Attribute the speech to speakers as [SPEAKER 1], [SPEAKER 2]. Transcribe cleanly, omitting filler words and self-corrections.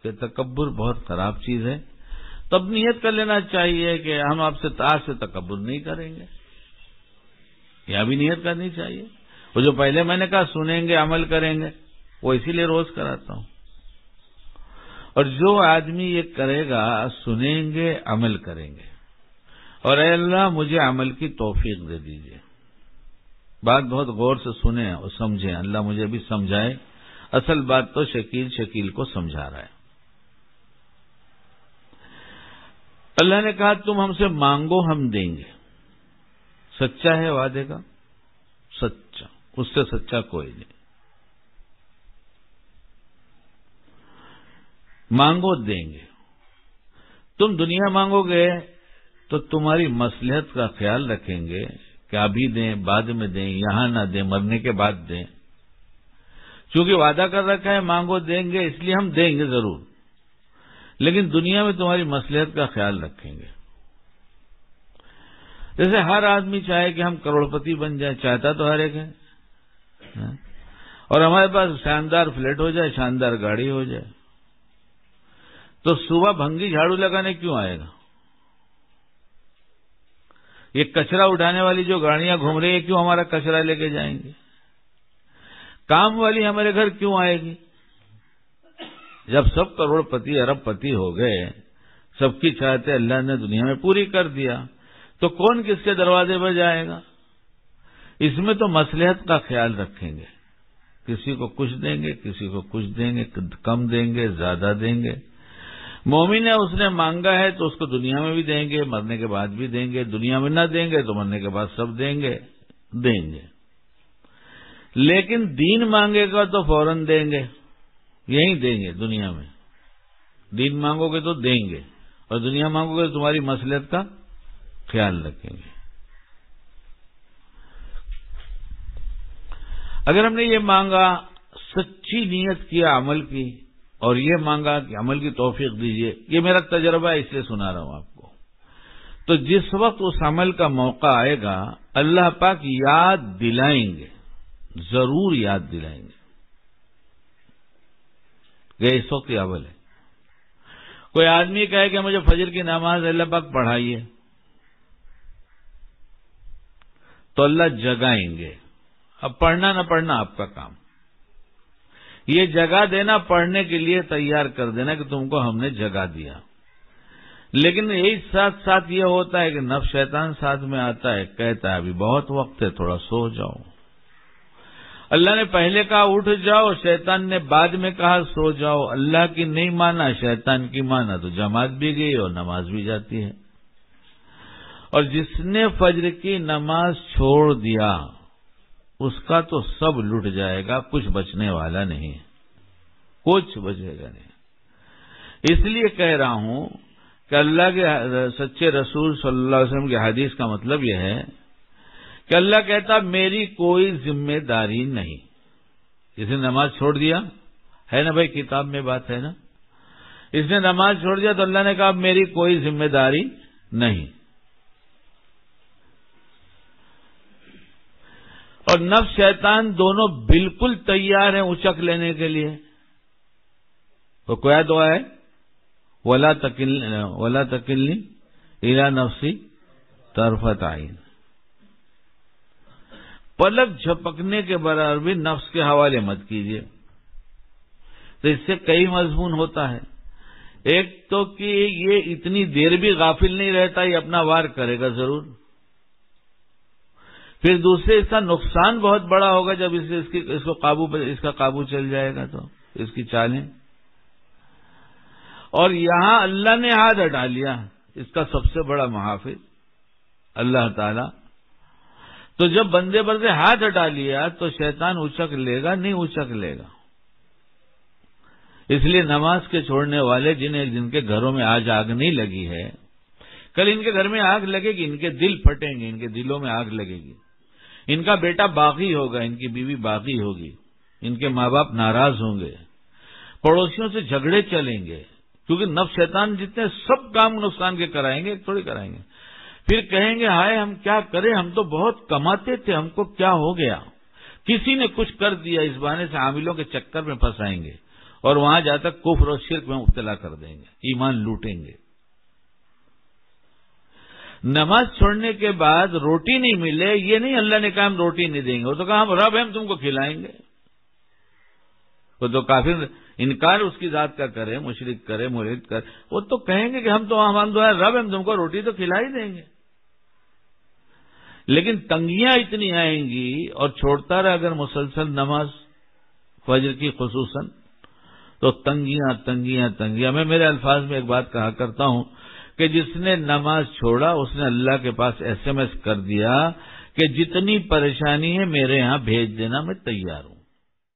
[SPEAKER 1] کہ تکبر بہت خراب چیز ہے، تب نیت کر لینا چاہیے کہ ہم آپ سے آج سے تکبر نہیں کریں گے. یہاں بھی نیت کرنی چاہیے. وہ جو پہلے میں نے کہا سنیں گے عمل کریں گے، وہ اسی لیے روز کراتا ہوں. اور جو آدمی یہ کرے گا سنیں گے عمل کریں گے، اور اے اللہ مجھے عمل کی توفیق دے دیجیے. بات بہت غور سے سنیں اور سمجھیں، اللہ مجھے بھی سمجھائے. اصل بات تو شکیل کو سمجھا رہا ہے. اللہ نے کہا تم ہم سے مانگو ہم دیں گے. سچا ہے وعدے کا، سچا، اس سے سچا کوئی نہیں. مانگو دیں گے. تم دنیا مانگو گے تو تمہاری مصلحت کا خیال رکھیں گے کہ ابھی دیں، بعد میں دیں، یہاں نہ دیں، مرنے کے بعد دیں. چونکہ وعدہ کر رکھا ہے مانگو دیں گے، اس لیے ہم دیں گے ضرور، لیکن دنیا میں تمہاری مصلحت کا خیال رکھیں گے. جیسے ہر آدمی چاہے کہ ہم کروڑپتی بن جائیں، چاہتا تو ہر ایک ہے، اور ہمارے پاس شاندار فلیٹ ہو جائے، شاندار گاڑی ہو جائے، تو صبح بھنگی جھاڑو لگانے کیوں آئے گا؟ یہ کچرا اٹھانے والی جو گاڑیاں گھوم رہی ہیں کیوں ہمارا کچرا لے کے جائیں گے؟ کام والی ہمارے گھر کیوں آئے گی؟ جب سب کروڑپتی ارب پتی ہو گئے، سب کی چاہتے اللہ نے دنیا میں پوری کر دیا، تو کون کس کے دروازے پر جائے گا؟ اس میں تو مصلحت کا خیال رکھیں گے. کسی کو کچھ دیں گے، کسی کو کچھ دیں گے، کم دیں گے، زیادہ دیں گے. مومن ہے، اس نے مانگا ہے تو اس کو دنیا میں بھی دیں گے، مرنے کے بعد بھی دیں گے. دنیا میں نہ دیں گے تو مرنے کے بعد سب دیں گے. لیکن دین مانگے گا تو فوراً دیں گے، یہی دیں گے دنیا میں. دین مانگو گے تو دیں گے، اور دنیا مانگو گے تو تمہاری مصلحت کا خیال رکھیں گے. اگر ہم نے یہ مانگا، سچی نیت کیا عمل کی، اور یہ مانگا کہ عمل کی توفیق دیجیے، یہ میرا تجربہ ہے اس لیے سنا رہا ہوں آپ کو، تو جس وقت اس عمل کا موقع آئے گا اللہ پاک یاد دلائیں گے، ضرور یاد دلائیں گے کہ اس وقت یہ عمل ہے. کوئی آدمی کہے کہ مجھے فجر کی نماز اللہ پاک پڑھائیے، تو اللہ جگائیں گے. اب پڑھنا نہ پڑھنا آپ کا کام، یہ جگہ دینا، پڑھنے کے لیے تیار کر دینا کہ تم کو ہم نے جگہ دیا. لیکن یہی ساتھ ساتھ یہ ہوتا ہے کہ نفس شیطان ساتھ میں آتا ہے، کہتا ہے ابھی بہت وقت ہے، تھوڑا سو جاؤ. اللہ نے پہلے کہا اٹھ جاؤ، شیطان نے بعد میں کہا سو جاؤ. اللہ کی نہیں مانا، شیطان کی مانا تو جماعت بھی گئی اور نماز بھی جاتی ہے. اور جس نے فجر کی نماز چھوڑ دیا اس کا تو سب لٹ جائے گا، کچھ بچنے والا نہیں، کچھ بچے گا نہیں. اس لیے کہہ رہا ہوں کہ اللہ کے سچے رسول صلی اللہ علیہ وسلم کی حدیث کا مطلب یہ ہے کہ اللہ کہتا میری کوئی ذمہ داری نہیں. جس نے نماز چھوڑ دیا ہے نا بھائی، کتاب میں بات ہے نا، اس نے نماز چھوڑ دیا تو اللہ نے کہا میری کوئی ذمہ داری نہیں. اور نفس شیطان دونوں بالکل تیار ہیں اچک لینے کے لیے. تو کیا دعا ہے؟ وَلَا تَكِلْنِي إِلَى نَفْسِي طَرْفَةَ عَيْنٍ. پلک جھپکنے کے برابر بھی نفس کے حوالے مت کیجیے. تو اس سے کئی مضمون ہوتا ہے. ایک تو کہ یہ اتنی دیر بھی غافل نہیں رہتا، یہ اپنا وار کرے گا ضرور. پھر دوسرے اس کا نقصان بہت بڑا ہوگا جب اس کا قابو چل جائے گا تو اس کی چالیں. اور یہاں اللہ نے ہاتھ ہٹا لیا، اس کا سب سے بڑا محافظ اللہ تعالی. تو جب بندے پر سے ہاتھ ہٹا لیا تو شیطان اچک لے گا نہیں، اچک لے گا. اس لیے نماز کے چھوڑنے والے جن کے گھروں میں آج آگ نہیں لگی ہے، کل ان کے گھر میں آگ لگے گی، ان کے دل پھٹیں گے، ان کے دلوں میں آگ لگے گی. ان کا بیٹا باغی ہوگا، ان کی بیوی باغی ہوگی، ان کے ماں باپ ناراض ہوں گے، پڑوسیوں سے جھگڑے چلیں گے، کیونکہ نفس شیطان جتنے سب کام نقصان کے کرائیں گے، تھوڑی کرائیں گے. پھر کہیں گے ہائے ہم کیا کریں، ہم تو بہت کماتے تھے، ہم کو کیا ہو گیا. کسی نے کچھ کر دیا، اس بہانے سے عاملوں کے چکر میں پھنسائیں گے اور وہاں جا کر کفر اور شرک میں مبتلا کر دیں گے، ایمان لوٹیں گے۔ نماز چھوڑنے کے بعد روٹی نہیں ملے، یہ نہیں اللہ نے کہا ہم روٹی نہیں دیں گے، وہ تو کہا ہم رب ہم تم کو کھلائیں گے۔ وہ تو کافر انکار اس کی ذات کا کرے، مشرک کرے، ملحد کرے، وہ تو کہیں گے کہ ہم رب ہم تم کو روٹی تو کھلا ہی دیں گے۔ لیکن تنگیاں اتنی آئیں گی، اور چھوڑتا رہا اگر مسلسل نماز فجر کی خصوصاً، تو تنگیاں تنگیاں تنگیاں۔ میں میرے الفاظ میں ایک بات کہا کرتا ہوں کہ جس نے نماز چھوڑا اس نے اللہ کے پاس SMS کر دیا کہ جتنی پریشانی ہے میرے ہاں بھیج دینا، میں تیار ہوں۔